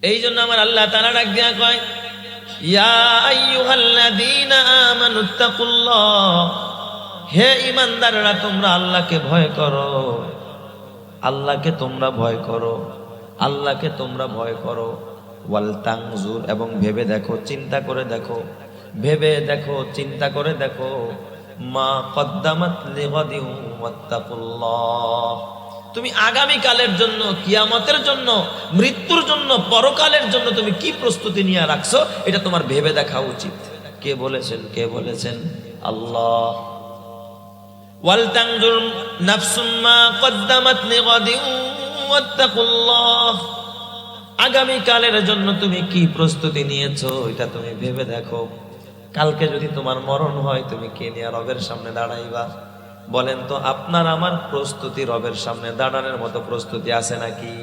এই জন্য আমার আল্লাহ তাআলা ডাক দিয়া কয়, ইয়া আইয়ুহাল্লাযীনা আমানুত্তাকুল্লাহ, হে ঈমানদাররা তোমরা আল্লাহকে ভয় করো, আল্লাহকে তোমরা ভয় করো, আল্লাহকে তোমরা ভয় করো। ওয়াল তানজুর, এবং ভেবে দেখো, চিন্তা করে দেখো, ভেবে দেখো, চিন্তা করে দেখো, মা কদ্দামাত লিগাদিন ওয়াত্তাকুল্লাহ, তুমি আগামী কালের জন্য, কিয়ামতের জন্য, মৃত্যুর জন্য, পরকালের জন্য তুমি কি প্রস্তুতি নিয়ে রাখছো, এটা তোমার ভেবে দেখা উচিত। কে বলেছেন? কে বলেছেন? আল্লাহ। ওয়াল তানজুর নাফসুম মা কদ্দামাত লিগাদিন ওয়াত্তাকুল্লাহ, আগামী কালের জন্য তুমি কি প্রস্তুতি নিয়েছো এটা তুমি ভেবে দেখো। কালকে যদি তোমার মরণ হয়, তুমি কে নিয়ে রবের সামনে দাঁড়াইবা? বলেন তো, আপনার আমার প্রস্তুতি রবের সামনে দাঁড়ানোর মতো প্রস্তুতি আছে নাকি?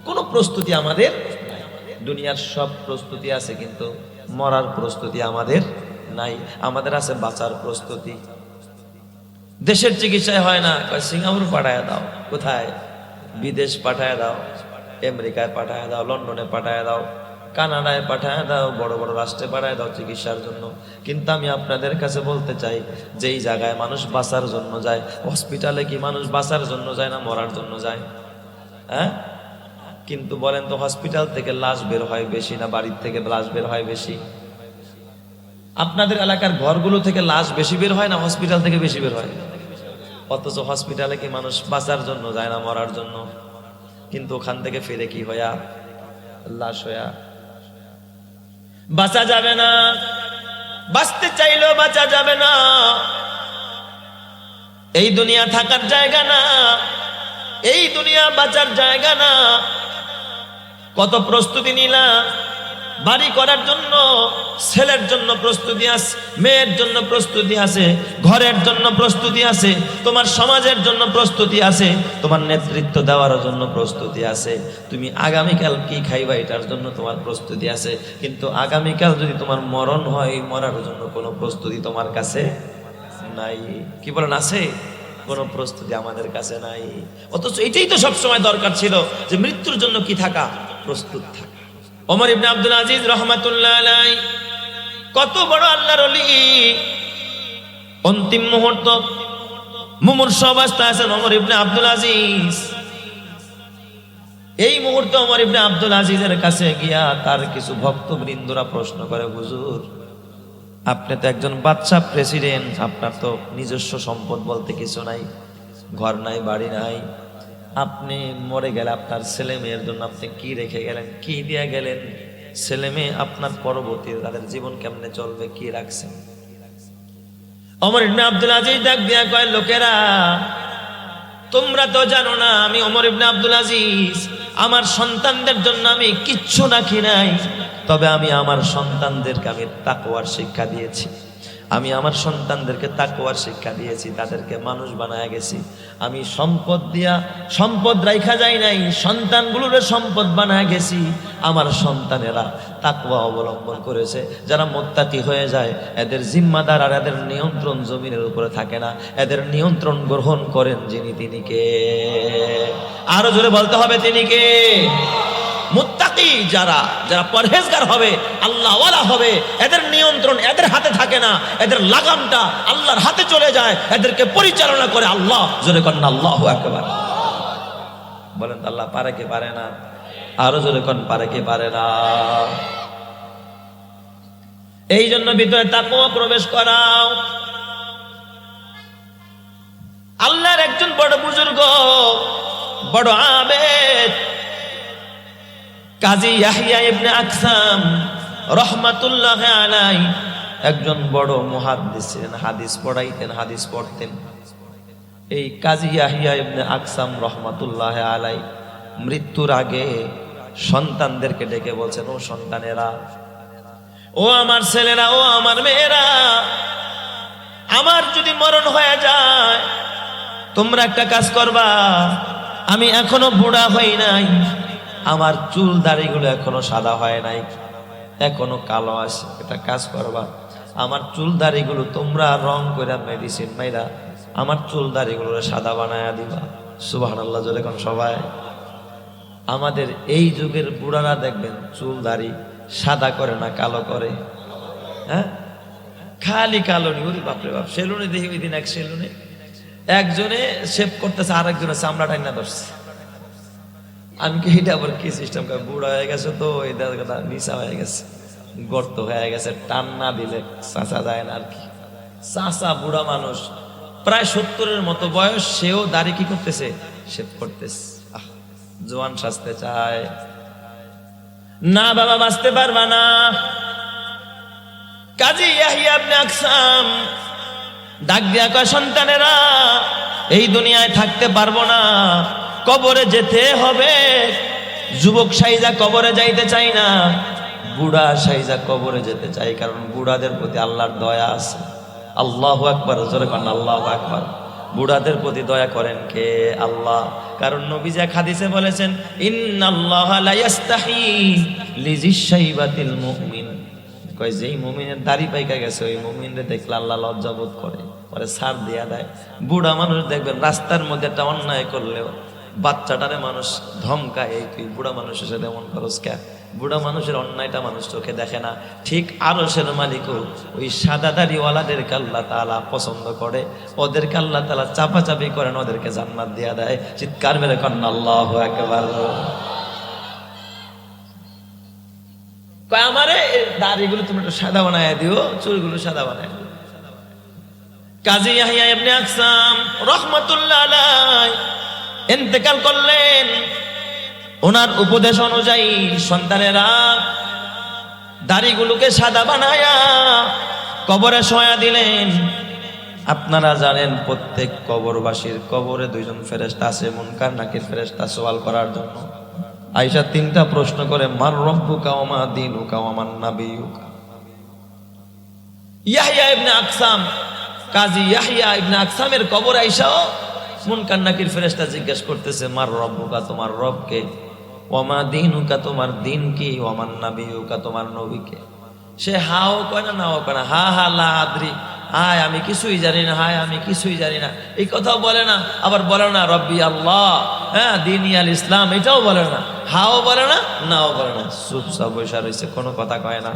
কোনো প্রস্তুতি আমাদের নাই। দুনিয়ার সব প্রস্তুতি আছে, কিন্তু মরার প্রস্তুতি আমাদের নাই। আমাদের আছে বাঁচার প্রস্তুতি। দেশের চিকিৎসায় হয় না, সিঙ্গাপুর পাঠায় দাও, কোথায়? বিদেশ পাঠায় দাও, আমেরিকায় পাঠায় দাও, লন্ডনে পাঠায় দাও, কানাডায় পাঠায় দাও, বড় বড় রাষ্ট্রে পাঠায় দাও চিকিৎসার জন্য। কিন্তু আমি আপনাদের কাছে বলতে চাই, যেই জায়গায় মানুষ বাঁচার জন্য যায়, হসপিটালে কি মানুষ বাঁচার জন্য যায় না মরার জন্য যায়? হ্যাঁ? কিন্তু বলেন তো, হসপিটাল থেকে লাশ বের হয় বেশি না বাড়ির থেকে লাশ বের হয় বেশি? আপনাদের এলাকার ঘরগুলো থেকে লাশ বেশি বের হয় না হসপিটাল থেকে বেশি বের হয়? অথচ হসপিটালে কি মানুষ বাঁচার জন্য যায় না মরার জন্য? কিন্তু ওখান থেকে ফিরে কি হইয়া? লাশ হইয়া। বাঁচা যাবে না, বাঁচতে চাইলেও বাঁচা যাবে না। এই দুনিয়া থাকার জায়গা না, এই দুনিয়া বাঁচার জায়গা না। কত প্রস্তুতি নিলা বাড়ি করার জন্য, ছেলের জন্য প্রস্তুতি আছে, মেয়ের জন্য প্রস্তুতি আছে, ঘরের জন্য প্রস্তুতি আছে, তোমার সমাজের জন্য প্রস্তুতি আছে, তোমার নেতৃত্ব দেওয়ার জন্য প্রস্তুতি আছে। তুমি আগামীকাল কি খাইবা এটার জন্য তোমার প্রস্তুতি আছে। কিন্তু আগামীকাল যদি তোমার মরণ হয়, মরার জন্য কোনো প্রস্তুতি তোমার কাছে নাই। কি বলেন, আছে? কোনো প্রস্তুতি আমাদের কাছে নাই। অথচ এটাই তো সবসময় দরকার ছিল, যে মৃত্যুর জন্য কি থাকা? প্রস্তুত থাকা। ওমর ইবনে আব্দুল আজিজ রাহমাতুল্লাহ আলাইহি, কত বড় আল্লাহর ওলি, অন্তিম মুহূর্ত মুমূর্ষ অবস্থায় আছেন ওমর ইবনে আব্দুল আজিজ। এই মুহূর্তে ওমর ইবনে আব্দুল আজিজের কাছে গিয়া তার কিছু ভক্তবৃন্দরা প্রশ্ন করে, হুজুর, আপনি তো একজন বাদশা, প্রেসিডেন্ট, আপনার তো নিজস্ব সম্পদ বলতে কিছু নাই, ঘর নাই, বাড়ি নাই। আপনি মরে গেলে আপনার ছেলে মেয়ের জন্য আপনি কি রেখে গেলেন? কি দিয়ে গেলেন? ছেলে মেয়ে আপনার পরবর্তী তাদের জীবন কেমনে চলবে? কি রাখছেন? ওমর ইবনে আব্দুল আজিজ ডাক দিয়া কয়, লোকেরা, তোমরা তো জানো না আমি ওমর ইবনে আব্দুল আজিজ আমার সন্তানদের জন্য আমি কিচ্ছু রাখি নাই। তবে আমি আমার সন্তানদেরকে আমি তাকওয়ার শিক্ষা দিয়েছি। আমি আমার সন্তানদেরকে তাকওয়ার শিক্ষা দিয়েছি, তাদেরকে মানুষ বানায় গেছি। আমি সম্পদ দিয়া সম্পদ রাইখা যাই নাই, সন্তানগুলোরে সম্পদ বানায় গেছি। আমার সন্তানেরা তাকওয়া অবলম্বন করেছে। যারা মুত্তাকি হয়ে যায়, এদের জিম্মাদার আর এদের নিয়ন্ত্রণ জমিনের উপরে থাকে না, এদের নিয়ন্ত্রণ গ্রহণ করেন যিনি, তিনি কে? আরো জোরে বলতে হবে, তিনি কে? মুত্তাকি যারা, যারা পরহেজগার হবে, আল্লাহওয়ালা হবে, এদের নিয়ন্ত্রণ এদের হাতে থাকে না, এদের লাগামটা আল্লাহর হাতে চলে যায়, এদেরকে পরিচালনা করে আল্লাহ। জোরে কন্যা আল্লাহু আকবার। বলেন, আল্লাহ পারে কে পারে না? আরো জোরে কোন পারে কে পারে না? এই জন্য ভিতরে তাকওয়া প্রবেশ করাও। আল্লাহর একজন বড় বুজুর্গ, বড় আবেদ, কাজী ইয়াহইয়া ইবনে আকসাম রাহমাতুল্লাহি আলাইহি, একজন বড় মুহাদ্দিস ছিলেন, হাদিস পড়াইতেন, হাদিস পড়তেন। এই কাজী ইয়াহইয়া ইবনে আকসাম রাহমাতুল্লাহি আলাইহি মৃত্যুর আগে সন্তানদেরকে ডেকে বলছেন, ও সন্তানেরা, ও আমার ছেলেরা, ও আমার মেয়েরা, আমার যদি মরণ হয়ে যায়, তোমরা একটা কাজ করবা। আমি এখনো বুড়া হই নাই, আমার চুল দাড়িগুলো এখনো সাদা হয় নাই, এখনো কালো আছে। একটা কাজ করবা, আমার চুল দাড়িগুলো তোমরা রং করে মেডিসিন মাইরা আমার চুল দাড়িগুলো সাদা বানায়া দিবা। সুবহানাল্লাহ, জোরে কোন সবাই। আমাদের এই যুগের বুড়ারা দেখবেন চুল দাড়ি সাদা করে না কালো করে, হ্যাঁ খালি কালো নি। ওরে বাপরে বাপ, সেলুনে দেখি ওই দিন এক সেলুনে একজনে শেভ করতেছে, আর একজনে চামড়া টাইনা ধরছে। আমি কি এটা আবার কি সিস্টেম, বুড়া হয়ে গেছে তো এই কথা নিচা হয়ে গেছে, গর্ত হয়ে গেছে, টান না দিলে চাচা যায় না আর কি। চাচা বুড়া মানুষ প্রায় 70-এর মতো বয়স, সেও দাড়ি কি করতেছে, শেভ করতেছে। জোয়ান সাজতে চায় না, বাবা বাঁচতে পারবা না। কাজী ইয়াহইয়া ইবনে আকসাম ডাক দিয়া কয়, সন্তানেরা এই দুনিয়ায় থাকতে পারবো না, কবরে যেতে হবে। যুবক সাইজা কবরে যাইতে চাই না, বুড়া সাইজা কবরে যেতে চাই, কারণ বুড়াদের প্রতি আল্লাহর দয়া আছে। আল্লাহু আকবার, জোরে করেন আল্লাহু আকবার। বুড়াদের প্রতি দয়া করেন কে? আল্লাহ। কারণ নবী যে হাদিসে বলেছেন, ইন্নাল্লাহা লা ইস্তাহি লিজিশ শাইবাতিল মুমিন, কয় যেই মুমিনের দাড়ি পাইকা গেছে ওই মুমিনরে দেখলে আল্লাহ লজ্জা বোধ করে, পরে ছাড় দিয়া দেয়। বুড়া মানুষ দেখবেন রাস্তার মধ্যে একটা অন্যায় করলেও বাচ্চাটারে মানুষ ধমকায়, এই তুই বুড়া মানুষের সাথে এমন করস কে? বুড়া মানুষের অন্যায়টা মানুষ চোখে দেখে না। ঠিক আরশের মালিকও ওই সাদা দাড়িওয়ালাদেরকে আল্লাহ তাআলা পছন্দ করে, ওদেরকে আল্লাহ তাআলা চাপাচাপি করেন, ওদেরকে জান্নাত দিয়া দেয়। চিৎকার মেরে কন্যা আল্লাহু আকবার। কয় আমারে দাড়িগুলো তুমি একটু সাদা বানায় দিও, চুলগুলো সাদা বানায় দিও। কাজী ইয়াহইয়া ইবনে আকসাম রাহমাতুল্লাহ আলাইহি ইন্তেকাল করলেন। ওনার উপদেশ অনুযায়ী সন্তানেরা দাড়িগুলোকে সাদা বানায়া কবরে শোয়া দিলেন। আপনারা জানেন প্রত্যেক কবরবাসীর কবরে দুইজন ফেরেশতা আছে, মুনকার নাকির ফেরেশতা, সওয়াল করার জন্য। আয়েশা 3টা প্রশ্ন করে, মার রব্বুকা ওয়া মা দীনুকা ওয়া মান নাবিয়ুকা। ইয়াহইয়া ইবনে আকসাম, কাজী ইয়াহইয়া ইবনে আকসামের কবর আয়েশাও মুনকার নাকির ফেরেশতা জিজ্ঞেস করতেছে, মার রব্বুকা, তোমার রব কে, ওয়া মা দীনুকা, তোমার দিন কি, ওয়া মান নাবিয়ুকা, তোমার নবী কে। সে হাও কয় না, নাও কয় না, হা হা লা আদরি, হায় আমি কিছুই জানি না, হায় আমি কিছুই জানি না, এই কথাও বলে না। আবার বলে না রব্বি আল্লাহ, হ্যাঁ দিন আল ইসলাম, এটাও বলে না, হাও বলে না, নাও বলে না, চুপচাপ বসে রয়েছে, কোনো কথা কয় না।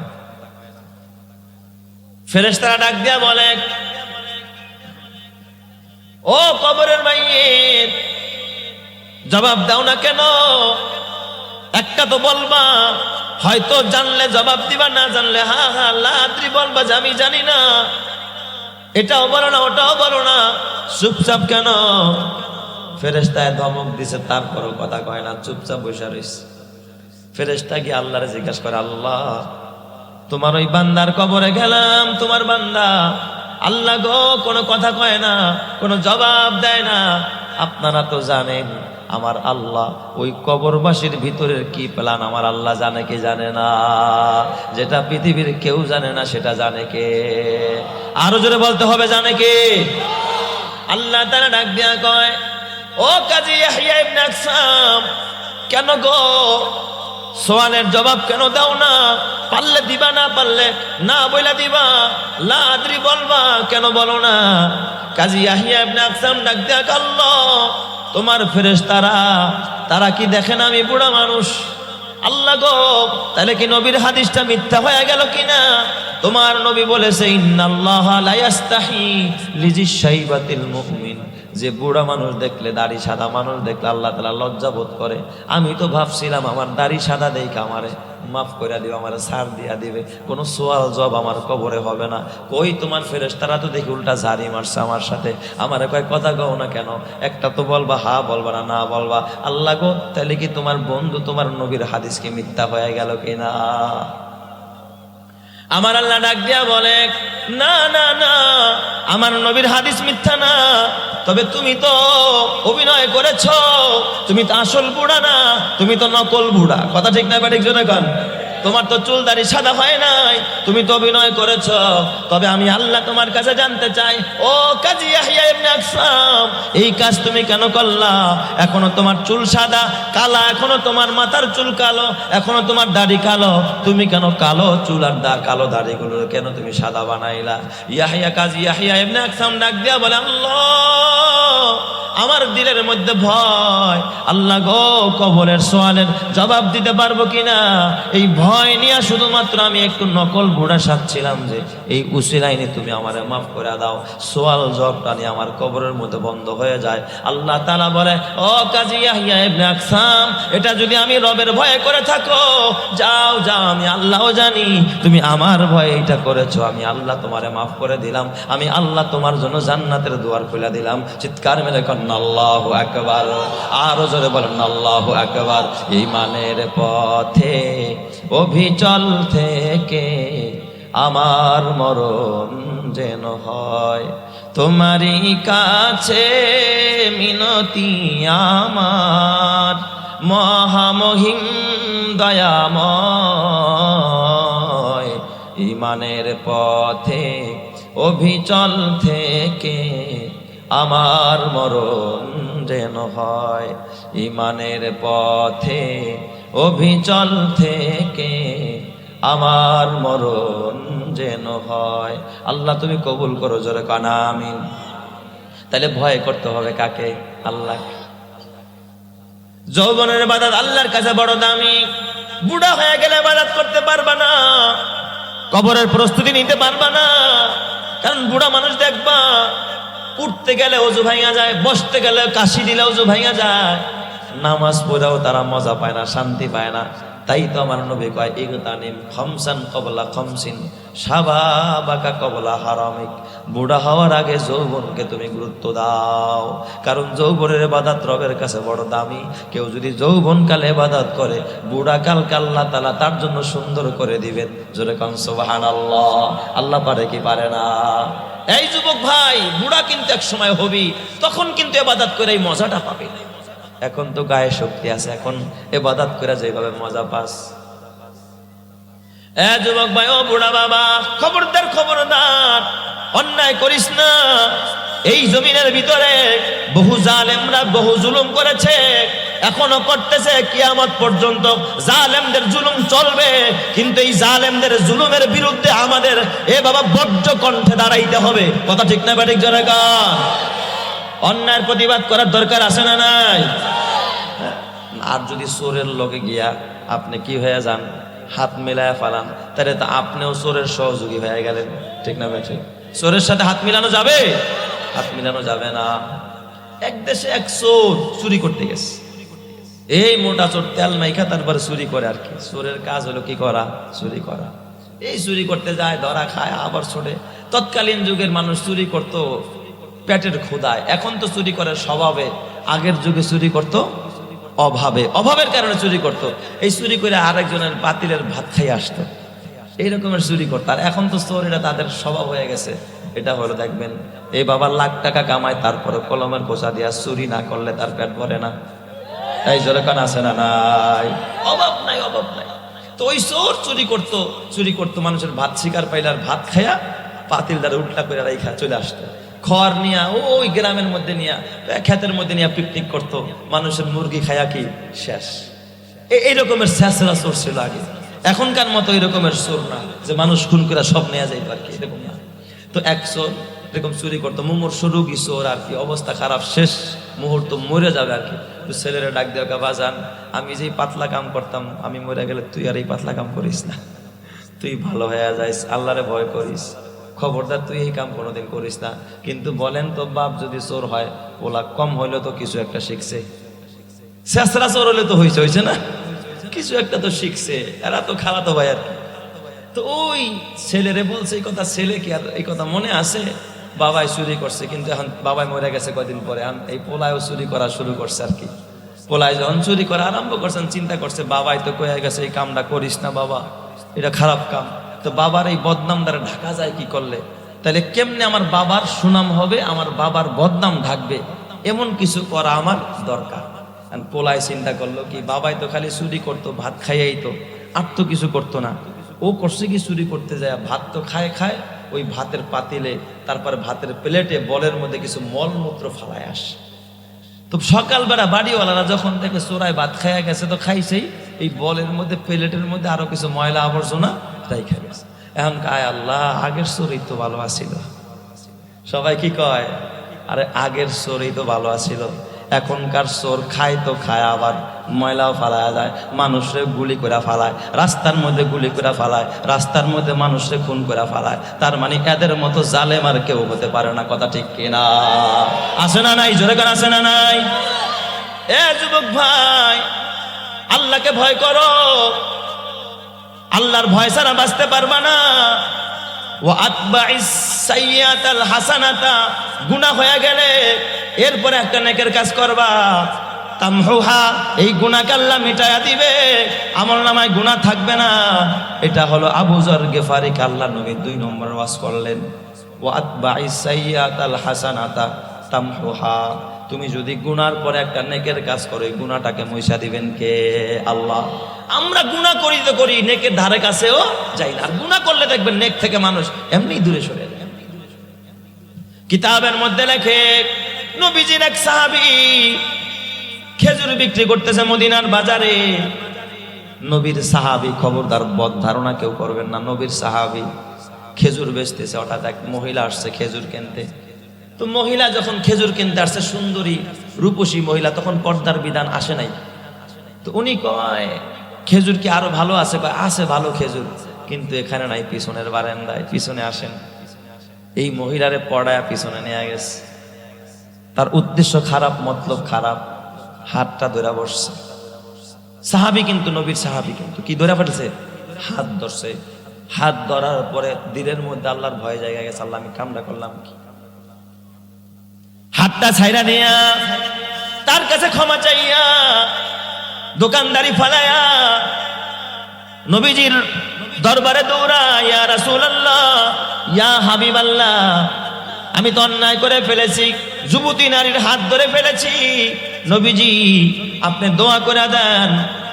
ফেরেশতারা ডাক দিয়া বলে, ও কবরের মাইয়িত, জবাব দাও না কেন? একটা তো বলবা, হয়তো জানলে জবাব দিবা, না জানলে হা হা লা আদরি বলবা যে আমি জানি না। এটাও বলো না, ওটাও বলো না, চুপচাপ কেন? ফেরেশতায় ধমক দিছে, তারপরও কথা কয় না, চুপচাপ বসে রইছে। ফেরেশতা গিয়ে আল্লাহরে জিজ্ঞাসা করে, আল্লাহ তোমার ওই বান্দার কবরে গেলাম, তোমার বান্দা আল্লাহ গো কোনো কথা কয় না, কোনো জবাব দেয় না। আপনারা তো জানেন আমার আল্লাহ ওই কবরবাসীর ভিতরের কি প্ল্যান আমার আল্লাহ জানে কি জানে না? যেটা পৃথিবীর কেউ জানে না সেটা জানে কে? আরো জোরে বলতে হবে, জানে কে? আল্লাহ তাআলা ডাক দিয়া কয়, ও কাজী ইয়াহইয়া ইবনে আকসাম, কেন গো সওয়ালের জবাব কেন দাও না? পারলে দিবা, না পারলে না বইলা দিবা, লা আদরি বলবা, কেন বলো না? কাজী ইয়াহইয়া ইবনে আকসাম ডাক দিয়া কয়, আল্লাহ তোমার ফেরেশতারা তারা কি দেখেন আমি বুড়া মানুষ? আল্লাহ গো, তাহলে কি নবীর হাদিসটা মিথ্যা হয়ে গেল কিনা? তোমার নবী বলেছে, ইন্নাল্লাহা লা ইস্তাহি লিজিশ শাইবাতিল মুমিন, যে বুড়া মানুষ দেখলে, দাড়ি সাদা মানুষ দেখলে আল্লাহ তাআলা লজ্জা বোধ করে। আমি তো ভাবছিলাম আমার দাড়ি সাদা দেখে আমারে মাফ করে দিবে, আমার ছাড় দিয়া দিবে, কোনো সোয়াল জব আমার কবরে হবে না। কই তোমার ফেরেশতারা তো দেখি উল্টা ঝাড়ি মারছে আমার সাথে, আমারে কয় কথা কও না কেন? একটা তো বলবা, হা বলবা না, না বলবা। আল্লাহ গো, তাহলে কি তোমার বন্ধু তোমার নবীর হাদিস কি মিথ্যা হয়ে গেল কিনা? আমার আল্লাহ ডাক দিয়া বলে, না না না, আমার নবীর হাদিস মিথ্যা না, তবে তুমি তো অভিনয় করেছো, তুমি তো আসল বুড়া না, তুমি তো নকল বুড়া। কথা ঠিক না ঠিক জোরে কন? তোমার তো চুল দাড়ি সাদা হয় নাই, তুমি তো অভিনয় করেছ। তবে আমি আল্লাহ তোমার কাছে জানতে চাই, ও কাজী ইয়াহইয়া ইবনে আকসাম, এই কাজ তুমি কেন করলা? এখনো তোমার চুল সাদা কালা, এখনো তোমার মাথার চুল কালো, এখনো তোমার দাড়ি কালো, তুমি কেন কালো চুল আর কালো দাড়িগুলো কেন তুমি সাদা বানাইলা? কাজী ইয়াহইয়া ইবনে আকসাম ডাক দিয়া বলে, আল্লাহ আমার দিলের মধ্যে ভয়, আল্লাহ গো কবরের সওয়ালের জবাব দিতে পারবো কিনা এই ভয় নিয়ে শুধুমাত্র আমি একটু নকল বুড়া সাজছিলাম যে এই উসিলাইনে তুমি আমারে মাফ করে দাও, সওয়াল জবাবটা নিয়ে আমার কবরের মধ্যে বন্ধ হয়ে যায়। আল্লাহ তাআলা বলে, ও কাজী ইয়াহইয়া ইবনে আকসাম, এটা যদি আমি রবের ভয়ে করে থাকো, যাও যাও, আমি আল্লাহও জানি তুমি আমার ভয়ে এটা করেছো, আমি আল্লাহ তোমারে মাফ করে দিলাম, আমি আল্লাহ তোমার জন্য জান্নাতের দুয়ার খুলে দিলাম। চিৎকার মেরে কন্যা আল্লাহু আকবার, আরো জোরে বলেন আল্লাহু আকবার। ঈমানের পথে অভিচল থেকে আমার মরণ যেন হয়, তোমারই কাছে মিনতি আমার, মহামহিম দয়াময়। ঈমানের পথে অভিচল থেকে আমার মরণ যেন হয়, ঈমানের পথে অভিচল থেকে আমার মরণ যেন হয়। আল্লাহ তুমি কবুল করো, জোরে কানা আমিন। তাহলে ভয় করতে হবে কাকে? আল্লাহ। যৌবনের ইবাদত আল্লাহর কাছে বড় দামি। বুড়া হয়ে গেলে ইবাদত করতে পারবা না, কবরের প্রস্তুতি নিতে পারবা না। কারণ বুড়া মানুষ দেখবা উঠতে গেলে ওযু ভাঙা যায়, বসতে গেলে কাশি দিলে ওযু ভাঙা যায়, নামাজ পড়েও তারা মজা পায় না, শান্তি পায় না। তাই তো আমার নবী কয়, ইগতানিম খামসান কবলা খামসিন শাবাবাকা কবলা হারামিক। বুড়া হওয়ার আগে যৌবনকে তুমি গুরুত্ব দাও, কারণ যৌবনের ইবাদত রবের কাছে বড় দামি। কেউ যদি যৌবনকালে ইবাদত করে, বুড়া কালকে আল্লাহ তাআলা তার জন্য সুন্দর করে দিবেন। জোরে কান সুবহানাল্লাহ। আল্লাহ পারে কি পারে না? এই যুবক ভাই, বুড়া কিন্তু এক সময় হবি, তখন কিন্তু ইবাদত করে এই মজাটা পাবি। এখন তো গায়ে শক্তি আছে, এখন ইবাদত করে যেভাবে মজা পাস। এ যুবক ভাই, ও বুড়া বাবা, খবরদার খবরদার, অন্যায় করিস না। এই জমিনের ভিতরে বহু জালেমরা বহু জুলুম করেছে, এখনো করতেছে, কিয়ামত পর্যন্ত জালেমদের জুলুম চলবে। কিন্তু এই জালেমদের জুলুমের বিরুদ্ধে আমাদের এ বাবা বজ্র কণ্ঠে দাঁড়াইতে হবে। কথা ঠিক না ব্যাঠিক? জোরে গান। অন্যায়ের প্রতিবাদ করার দরকার আছে না নাই? আর যদি চোরের লগে গিয়া আপনি কি হয়ে যান, হাত মিলায়া ফালান, তাহলে তো আপনিও চোরের সহযোগী হয়ে গেলেন। ঠিক না ব্যাঠিক? চোরের সাথে হাত মিলানো যাবে? হাত মিলানো যাবে না। এক দেশে এক চোর চুরি করতে গেছে। এই মোটা চোর তেল মাইখা তারপরে চুরি করে আর কি। চোরের কাজ হলো কি করা? চুরি করা। এই চুরি করতে যায়, ধরা খায়, আবার ছোটে। তৎকালীন যুগের মানুষ চুরি করতো পেটের ক্ষুধায়, এখন তো চুরি করার স্বভাবে। আগের যুগে চুরি করতো অভাবে, অভাবের কারণে চুরি করতো। এই চুরি করে আরেকজনের পাতিলের ভাত খাই আসতো, এই রকমের চুরি করতো। আর এখন তো চোর, এটা তাদের স্বভাব হয়ে গেছে। এটা হলো দেখবেন, এই বাবা লাখ টাকা কামায়, তারপরে কলমের বোঝা দিয়া চুরি না করলে তার পেট ভরে না। এই জোরে কান আছে না নাই? অভাব নাই, অভাব নাই। তো ওই চোর চুরি করতো মানুষের ভাত শিকার পাইলে আর ভাত খায়া পাতিল দ্বারা উল্টা করে রাইখা চলে আসতো। খড় নিয়া ওই গ্রামের মধ্যে নিয়া, ক্ষেতের মধ্যে নিয়া পিকনিক করতো, মানুষের মুরগি খায়া কি শেষ। এই রকমের শেষরা চোর ছিল আগে। এখনকার মতো এই রকমের চোর না যে মানুষ খুন করে সব নেওয়া যাইতো আর কি, এরকম না। তো এক চোর এরকম চুরি করতো, মুমূর্ষু রোগী চোর আর কি, অবস্থা খারাপ, শেষ মুহূর্ত, মরে যাবে আর কি। তো ছেলেরা ডাক দেওয়া, বাজান, আমি যেই পাতলা কাম করতাম, আমি মরে গেলে তুই আর এই পাতলা কাম করিস না, তুই ভালো হয়ে যাইস, আল্লাহরে ভয় করিস, খবরদার তুই এই কাম কোনোদিন করিস না। কিন্তু বলেন তো, বাপ যদি চোর হয়, ওলা কম হইলে তো কিছু একটা শিখছে। শেষরা চোর হলে তো হয়েছে না, কিছু একটা তো শিখছে। এরা তো খালাতো ভাই আর কি। তো ওই ছেলেরে বলছে এই কথা, ছেলে কি আর এই কথা মনে আছে? বাবাই চুরি করছে, কিন্তু এখন বাবাই মরে গেছে কয়দিন পরে, এই পোলায়ও চুরি করা শুরু করছে আর কি। পোলায় যখন চুরি করা আরম্ভ করছেন, চিন্তা করছে বাবাই তো কয়ে গেছে এই কামটা করিস না বাবা, এটা খারাপ কাম। তো বাবার এই বদনাম দ্বারা ঢাকা যায় কি করলে? তাহলে কেমনে আমার বাবার সুনাম হবে, আমার বাবার বদনাম ঢাকবে, এমন কিছু করা আমার দরকার। পোলায় চিন্তা করলো কি, বাবাই তো খালি চুরি করতো, ভাত খাইয়াই তো, আর তো কিছু করতো না। ও করছে কি, চুরি করতে যায়, ভাত তো খায় খায়, ওই ভাতের পাতিলে, তারপরে ভাতের প্লেটে বলের মধ্যে কিছু মলমূত্র ফালায় আসে। তো সকালবেলা বাড়িওয়ালারা যখন থেকে চোরাই ভাত খাইয়া গেছে, তো খাইছেই, এই বলের মধ্যে প্লেটের মধ্যে আরো কিছু ময়লা আবর্জনা রাইখা গেছে। এখন কায় আল্লাহ, আগের চোরই তো ভালো আছিল। সবাই কি কয়? আরে আগের চোরই তো ভালো আছিল, এখনকার চোর খায় তো খায়, আবার ময়লাও ফালায়া যায়, মানুষরে গুলি করে ফালায়, রাস্তার মধ্যে গুলি করে ফালায়, রাস্তার মধ্যে মানুষরে খুন করে ফালায়। তার মানে এদের মতো জালেম আর কেউ হতে পারে না, কথা ঠিক কিনা? আছে না নাই? জোরে করে আছে না নাই? এ যুবক ভাই, আল্লাহকে ভয় করো, আল্লাহর ভয় ছাড়া বাঁচতে পারবা না। ও আতবাইস সাইয়্যাতাল হাসানাতা, গুনাহ হয়ে গেলে এরপরে একটা নেকের কাজ করবা, তামহুহা, এই গুনাহকে আল্লাহ মিটায়া দিবে, আমলনামায় গুনাহ থাকবে না। এটা হলো আবু যর গিফারিকে আল্লাহ নবী 2 নম্বর ওয়াজ করলেন, ও আতবাইস সাইয়্যাতাল হাসানাতা তামহুহা। তুমি যদি গুনার পরে একটা নেকের কাজ করো, এই গুনাহটাকে মুছা দিবেন কে? আল্লাহ। আমরা গুনাহ করি তো করি, নেকের ধারে কাছেও যাই না। আর গুনাহ করলে দেখবেন নেক থেকে মানুষ এমনি দূরে সরে যায়। কিতাবের মধ্যে লেখে, নবীজির এক সাহাবী খেজুর বিক্রি করতেছে মদিনার বাজারে। নবীর সাহাবী, খবরদার বদ ধারণা কেউ করবেন না, নবীর সাহাবী খেজুর বেচতেছে। হঠাৎ এক মহিলা আসছে খেজুর কিনতে। তো মহিলা যখন খেজুর কিনতে আসছে, সুন্দরী রূপসী মহিলা, তখন পর্দার বিধান আসে নাই। তো উনি কয়, খেজুর কি আরো ভালো আছে? কয় আছে ভালো খেজুর, কিন্তু এখানে নাই, পিছনের বারান্দায়, পিছনে আসেন। এই মহিলারে পড়ায় পিছনে নিয়ে গেছে। তার উদ্দেশ্য খারাপ, মতলব খারাপ, হাতটা ধরে বসছে। সাহাবী কিন্তু, নবীর সাহাবী কিন্তু কি ধরে ফেলছে? হাত ধরছে। হাত ধরার পরে দিলের মধ্যে আল্লাহর ভয় জায়গা গেছে, আল্লাহ আমি কামটা করলাম কি? হাতটা ছাইরা দিয়া তার কাছে ক্ষমা চাইয়া, দোকানদারি ফালায়া নবীজির দরবারে দৌড়া, ইয়া রাসূলুল্লাহ, ইয়া হাবিবাল্লাহ, আমি তো অন্যায় করে ফেলেছি, যুবতী নারীর হাত ধরে ফেলেছি, নবীজি আপনি দোয়া করে দেন,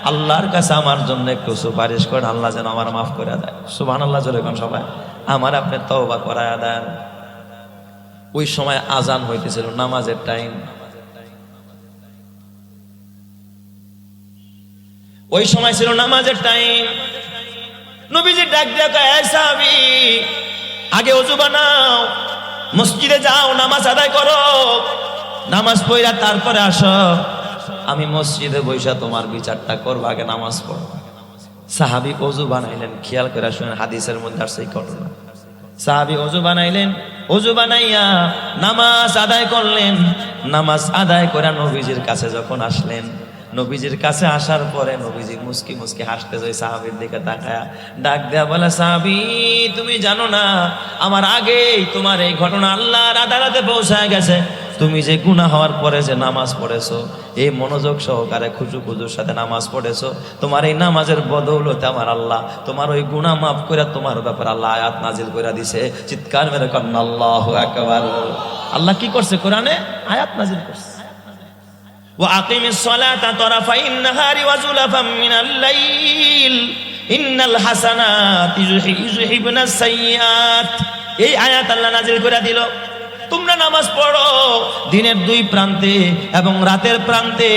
আল্লাহর কাছে আমার জন্য একটু সুপারিশ করেন, আল্লাহ যেন আমার মাফ করে দেয়। সুবহানাল্লাহ জোরে কোন সবাই, আমার আপনি তওবা করায়া দেন। ওই সময় আজান হইতেছিল, নামাজের টাইম। ওই সময় ছিল নামাজের টাইম। নবীজি ডাক দিয়া কয়, এই সাহাবী, আগে ওযু বানাও, মসজিদে যাও, নামাজ আদায় করো, নামাজ পড়া তারপরে আসো, আমি মসজিদে বইসা তোমার বিচারটা করবো, আগে নামাজ পড়ো। সাহাবী ওযু বানাইলেন। খেয়াল করে শুনেন, হাদিসের মধ্যে আসছে এই ঘটনা। সাহাবী ওযু বানাইলেন, ওযু বানাইয়া নামাজ আদায় করলেন। নামাজ আদায় করে নবীজির কাছে যখন আসলেন, নবীজির কাছে আসার পরে নবীজি মুস্কি মুস্কি হাসতে যায়, সাহাবীর দিকে তাকায়া ডাক দেয়া বলে, সাহাবী তুমি জানো না, আমার আগেই তোমার এই ঘটনা আল্লাহর আদালতে পৌঁছায় গেছে। তুমি যে গুনাহ হওয়ার পরে যে নামাজ পড়েছো, এই মনোযোগ সহকারে খুশু খুজুর সাথে নামাজ পড়েছো, তোমার এই নামাজের বদৌলতে আমার আল্লাহ তোমার ওই গুনাহ মাফ করে তোমার ব্যাপারে আল্লাহ আয়াত নাজিল করে দিছে। চিৎকার মেরে কন্যা আল্লাহু আকবার। আল্লাহ কি করছে? কোরআনে আয়াত নাজিল করছে, ওয়াকিমিস সালাতা তারাফাইন নাহারি ওয়া যুলাফাম মিনাল লাইল ইন্নাল হাসানাতি ইউযহিবুনাস সাইয়্যাত। এই আয়াত আল্লাহ নাজিল করে দিল, তোমরা নামাজ পড়ো দিনের 2 প্রান্তে এবং রাতের প্রান্তে।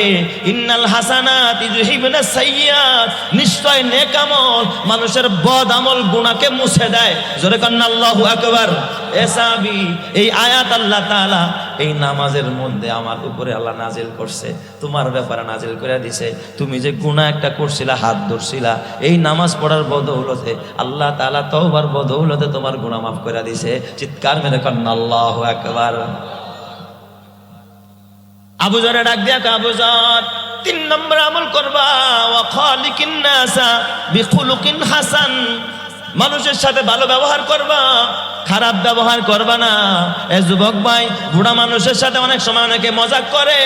ইন্নাল হাসানাত ইউযহিবুনাস সাইয়্যাত, নিশ্চয় নেক আমল মানুষের বদ আমল গুনাহকে মুছে দেয়। জোরে কান্না আল্লাহু আকবার। এ সাহাবী, এই আয়াত আল্লাহ তাআলা এই নামাজের মধ্যে আমার উপরে আল্লাহ নাজিল করছে, তোমার ব্যাপারে নাজিল করে দিছে। তুমি যে গুনাহ একটা করছিলা, হাত ধরছিলা, এই নামাজ পড়ার বদৌলতে আল্লাহ তাআলা তওবার বদৌলতে তোমার গুনাহ মাফ করে দিছে। চিৎকার মেরে কন্না আল্লাহু আকবার। আবু যর ডাক দিয়া, আবু যর 3 নম্বর আমল করবা, ওয়া খালিকিন নাসা বিখুলুকিন হাসান, মানুষের সাথে ভালো ব্যবহার করবা, খারাপ ব্যবহার করবা না। এ যুবক ভাই, বুড়া মানুষের সাথে অনেক সময় অনেকে মজাক করে।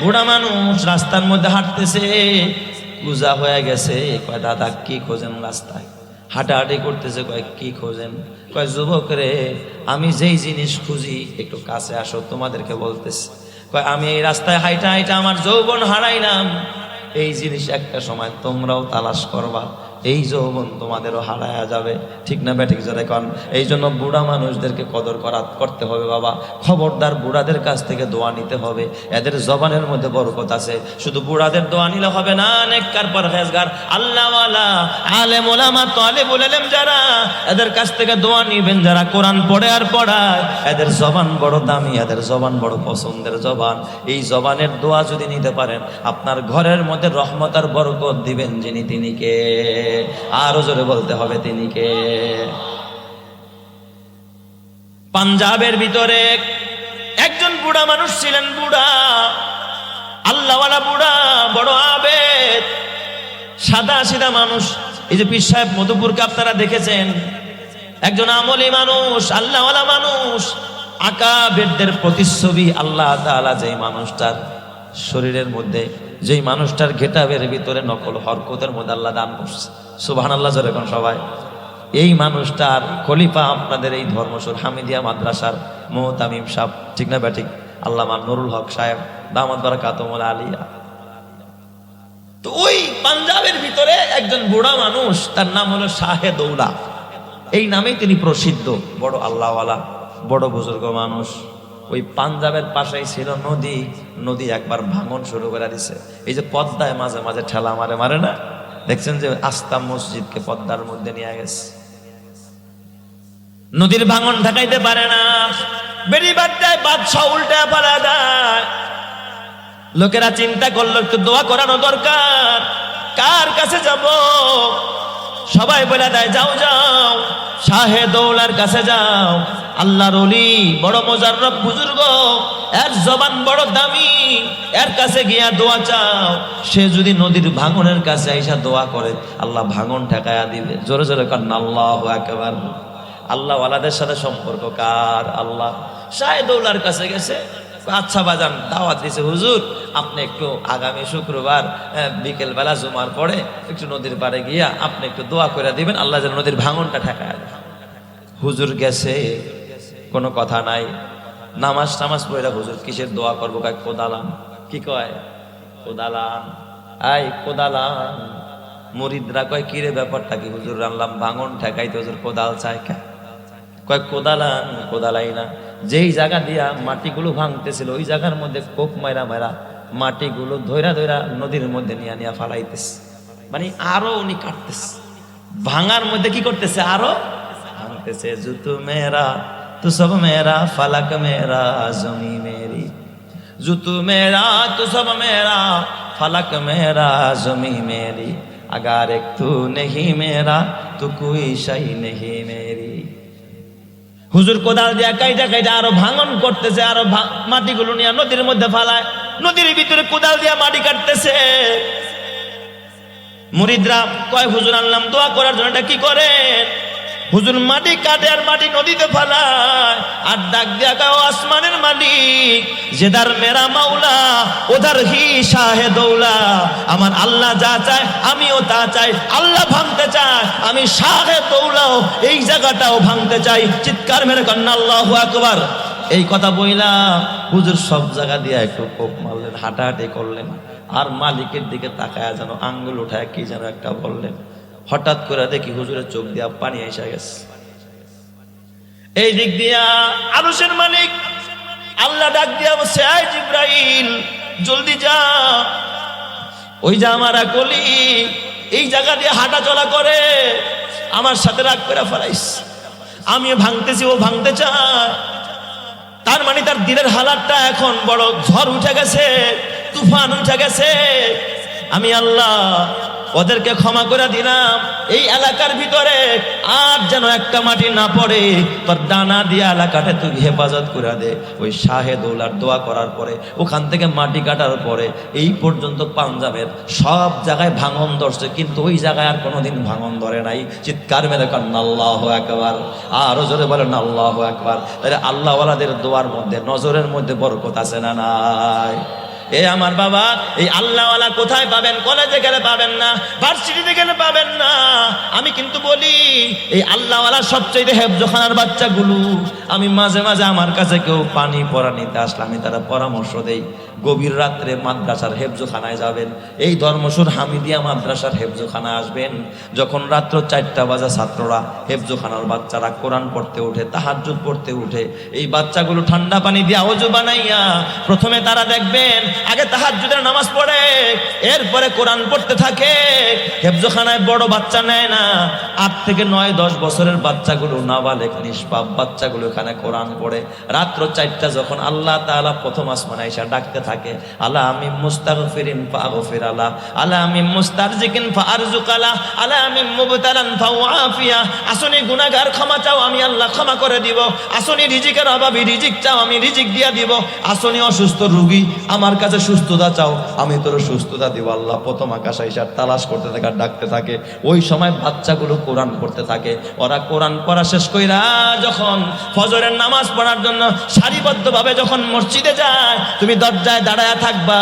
বুড়া মানুষ রাস্তার মধ্যে হাঁটতেছে, পূজা হয়ে গেছে, কয় দাদা কি খোঁজেন রাস্তায়? হাঁটাহাঁটি করতেছে, কয় কি খোঁজেন? কয় যুবক রে, আমি যেই জিনিস খুঁজি একটু কাছে আসো, তোমাদেরকে বলতেছি। কয় আমি এই রাস্তায় হাইটা হাইটা আমার যৌবন হারাইলাম, এই জিনিস একটা সময় তোমরাও তালাশ করবা, এই যৌবন তোমাদেরও হারায়া যাবে, ঠিক না ব্যাঠিক যারা কন? এই জন্য বুড়া মানুষদেরকে কদর করতে হবে বাবা। খবরদার বুড়াদের কাছ থেকে দোয়া নিতে হবে, এদের জবানের মধ্যে বরকত আছে। শুধু বুড়াদের দোয়া নিলে হবে না, নেককার পরহেজগার আল্লাহওয়ালা আলেম ওলামা তালিবুল ইলম যারা, এদের কাছ থেকে দোয়া নিবেন, যারা কোরআন পড়ে আর পড়ায়, এদের জবান বড় দামি, এদের জবান বড় পছন্দের জবান। এই জবানের দোয়া যদি নিতে পারেন, আপনার ঘরের মধ্যে রহমত আর বরকত দিবেন যিনি, তিনি কে? আরো জোরে বলতে হবে, তিনি কে? পাঞ্জাবের ভিতরে একজন বুড়া মানুষ ছিলেন, বুড়া আল্লাহওয়ালা বুড়া, বড় আবেদ, সাদা সিধা মানুষ। এই যে পীর সাহেব মধুপুরকে আপনারা দেখেছেন, একজন আমলি মানুষ, আল্লাহওয়ালা মানুষ, আকাবেরদের প্রতিচ্ছবি। আল্লাহ তাআলা যেই মানুষটার শরীরের মধ্যে, যেই মানুষটার ঘেটাবের ভিতরে নকল হরকতের মধ্যে আল্লাহ দান করছে, সুবহানাল্লাহ জোরে কোন সবাই। এই মানুষটার খলিফা আপনাদের এই ধর্মসর হামিদিয়া মাদ্রাসার মুহতামিম সাহেব, ঠিক না ব্যাঠিক? আল্লামা নুরুল হক সাহেব দামাত বারাকাতুহুল আলিয়া। তো ওই পাঞ্জাবের ভিতরে একজন বুড়া মানুষ, তার নাম হলো শাহে দৌলা। এই নামেই তিনি প্রসিদ্ধ, বড় আল্লাহওয়ালা, বড় বুজুর্গ মানুষ। ওই পাঞ্জাবের পাশেই ছিল নদী। নদী একবার ভাঙন শুরু করে দিছে। এই যে পদ্মায় মাঝে মাঝে ঠেলা মারে, মারে না? দেখছেন যে আস্তা মসজিদকে পদ্মার মধ্যে নিয়ে গেছে। নদীর ভাঙন ঠেকাইতে পারে না, বেড়িবাদ দেয়, বাদশা উল্টা পালা দেয়। লোকেরা চিন্তা করলো একটু দোয়া করানো দরকার, কার কাছে যাব? সবাই বলে দেয় যাও যাও শাহে দৌলার কাছে যাও, আল্লাহর ওলি, বড় মোজাররব বুজুর্গ, এর জবান বড় দামি, এর কাছে গিয়া দোয়া চাও। সে যদি নদীর ভাঙনের কাছে আইসা দোয়া করে, আল্লাহ ভাঙন ঠেকায়া দিবে। জোরে জোরে কান্না আল্লাহু আকবার। আল্লাহ ওয়ালাদের সাথে সম্পর্ক কার? আল্লাহ। শাহে দৌলার কাছে গেছে, আচ্ছা বাজান দাওয়াত দিছে হুজুর, আপনি একটু আগামী শুক্রবার বিকেল বেলা জুমার পরে একটু নদীর পাড়ে গিয়া আপনি একটু দোয়া করে দিবেন, আল্লাহ যেন নদীর ভাঙনটা ঠেকায় দেয়। হুজুর গেছে, কোনো কথা নাই। নামাজ টামাজ পড়ে হুজুর কিসের দোয়া করবো? কয় কোদালান। কি কয়? কোদালান। আই কোদালান। মুরিদরা কয় কিরে ব্যাপারটা কি? হুজুর আনলাম ভাঙন ঠেকাইতে, হুজুর কোদাল চাই। কয় কোদালান। কোদালাই না, যেই জায়গা দিয়া মাটিগুলো ভাঙতেছিল ওই জায়গার মধ্যে কোপ মাইরা মাইরা মাটিগুলো ধৈরা ধৈরা নদীর মধ্যে নিয়ে নিয়ে ফালাইতেছে। মানে আরো উনি কাটতেছে, ভাঙার মধ্যে কি করতেছে? আরো ভাঙতেছে। জুতু মেরা তু সব মেরা, ফালাক মেরা, জমি মেরি। জুতু মেরা তু সব মেরা, ফালাক মেরা, জমি মেরি। अगर एक तू नहीं मेरा तो कोई शै नहीं मेरी। হুজুর কোদাল দিয়া কাইটা কাইটা আরো ভাঙন করতেছে, আরো মাটিগুলো নিয়ে নদীর মধ্যে ফালায়, নদীর ভিতরে কোদাল দিয়া মাটি কাটতেছে। মুরিদরা কয় হুজুর আনলাম দোয়া করার জন্য, এটা কি করে? হুজুর মাটি কাটে আর মাটি নদীতে ফালায়, আর ডাক দিয়া কয় আসমানের মালিক, যেদার মেরা মাওলা ওদার হি শাহে দৌলা। আমার আল্লাহ যা চায় আমিও তা চাই। আল্লাহ ভাঙতে চায়, আমি শাহে দৌলাও এই জায়গাটাও ভাঙতে চাই। চিৎকার মেরে কন্যা আল্লাহু আকবার। এই কথা বইলা হুজুর সব জায়গা দিয়া একটু কোপ মারলেন, হাঁটাহাঁটি করলেন, আর মালিকের দিকে তাকায় যেন আঙ্গুল উঠায় কি যেন একটা বললেন। হঠাৎ করে দেখি হুজুরের চোখ দিয়া পানি এসে গেছে। এই দিক দিয়া আরশের মালিক আল্লাহ ডাক দিয়া বসে, আয় জিব্রাইল জলদি যা, ওই যে আমার কলি এই জায়গা দিয়ে হাঁটা চলা করে, আমার সাথে রাগ করে ফেলাইস। আমি ভাঙতেছি, ও ভাঙতে চায়। তার মানে তার দিলের হালাতটা এখন বড় ঝড় উঠে গেছে, তুফান উঠে গেছে। আমি আল্লাহ ওদেরকে ক্ষমা করে দিলাম, এই এলাকার ভিতরে আর যেন একটা মাটি না পড়ে, তোর ডানা দিয়া এলাকাটা তুই হেফাজত করে দে। ওই শাহে দৌলার দোয়া করার পরে, ওখান থেকে মাটি কাটার পরে এই পর্যন্ত পাঞ্জাবের সব জায়গায় ভাঙন ধরছে, কিন্তু ওই জায়গায় আর কোনোদিন ভাঙন ধরে নাই। চিৎকার মেরে কান্না আল্লাহু আকবার। আরো জোরে বলেন আল্লাহু আকবার। তাহলে আল্লাহওয়ালাদের দোয়ার মধ্যে, নজরের মধ্যে বরকত আছে না নাই? এ আমার বাবা, এই আল্লাহওয়ালা কোথায় পাবেন? কলেজে গেলে পাবেন না, ভার্সিটিতে গেলে পাবেন না। আমি কিন্তু বলি এই আল্লাহওয়ালা সবচেয়ে হেফজখানার বাচ্চাগুলো আমি মাঝে মাঝে আমার কাছে কেউ পানি পড়া নিতে আসলে আমি তারা পরামর্শ দেই, গভীর রাত্রে মাদ্রাসার হেফজোখানায় যাবেন, এই ধর্মসুর হামিদিয়া মাদ্রাসার হেফজোখানায় আসবেন। যখন রাত্র 4টা বাজে ছাত্ররা হেফজোখানার বাচ্চারা কোরআন পড়তে উঠে, তাহাজ্জুদ পড়তে উঠে, এই বাচ্চাগুলো ঠান্ডা পানি দিয়া ওযু বানাইয়া প্রথমে তারা দেখবেন আগে তাহাজ্জুদের নামাজ পড়ে, এরপরে কোরআন পড়তে থাকে। হেফজোখানায় বড় বাচ্চা নেয় না, 8 থেকে 9, 10 বছরের বাচ্চাগুলো, নাবালেগ নিষ্পাপ বাচ্চাগুলো এখানে কোরআন পড়ে। রাত্র 4টা যখন আল্লাহ তাআলা প্রথম আসমানে এসে ডাকতে থাকে, আলা আমি মুস্তাগফিরিন ফাগফির আলা, আলা আমি মুস্তারজিকিন ফারজুক আলা, আলা আমি মুবতালান ফাওয়াফিয়া। আসনি গুনাহগার ক্ষমা চাও, আমি আল্লাহ ক্ষমা করে দিব। আসনি রিজিকের অভাবী রিজিক চাও, আমি রিজিক দিয়া দিব। আসনি অসুস্থ রোগী, আমার কাছে সুস্থতা চাও, আমি তোর সুস্থতা দিব। আল্লাহ প্রথম আকাশে এসে তালাশ করতে থাকে, ডাকতে থাকে। ওই সময় বাচ্চাগুলো কোরআন পড়তে থাকে। ওরা কোরআন পড়া শেষ কইরা যখন ফজরের নামাজ পড়ার জন্য সারিবদ্ধভাবে যখন মসজিদে যায়, তুমি দরজায় দাঁড়ায় থাকবা,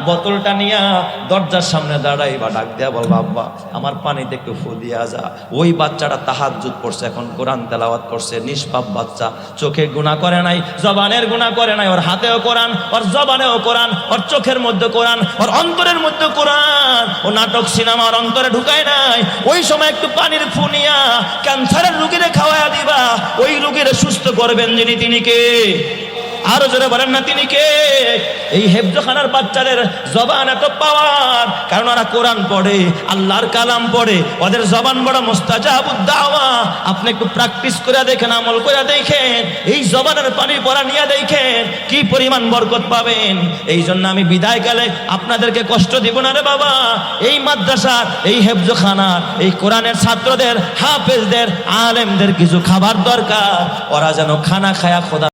বোতলটা নিয়া দরজার সামনে দাঁড়াইবা, ডাক দেয়া বলবা, আব্বা আমার পানিতে একটু ফু দিয়া যা। ওই বাচ্চাটা তাহাজ্জুদ পড়ছে, এখন কোরআন তেলাওয়াত করছে, নিষ্পাপ বাচ্চা, চোখে গুনাহ করে নাই, জবানের গুনাহ করে নাই, ওর হাতেও কোরআন, ওর জবানেও কোরআন, ওর চোখের মধ্যে কোরআন, ওর অন্তরের মধ্যে কোরআন। ও নাটক সিনেমা ওর অন্তরে ঢুকায় নাই। ওই সময় একটু পানির ফু নিয়া ক্যান্সারের রোগীরে খাওয়ায়া দিবা, ওই রোগীরে সুস্থ করবেন যিনি, তিনি কে? আরো জোরে বলেন না, তিনি কে? এই হেফজোখানার বাচ্চাদের জবান এত পাওয়ার, কারণ ওরা কোরআন পড়ে, আল্লাহর কালাম পড়ে, ওদের জবান বড় মুস্তাজাবুদ দাওয়া। আপনি একটু প্র্যাকটিস করে দেখেন, আমল করে দেখেন, এই জবানের পানি পড়া নিয়ে দেখেন কি পরিমাণ বরকত পাবেন। এই জন্য আমি বিদায়কালে আপনাদেরকে কষ্ট দিব না রে বাবা। এই মাদ্রাসার, এই হেফজোখানার, এই কোরআনের ছাত্রদের, হাফেজদের, আলেমদের কিছু খাবার দরকার, ওরা যেন খানা খায়া খোদা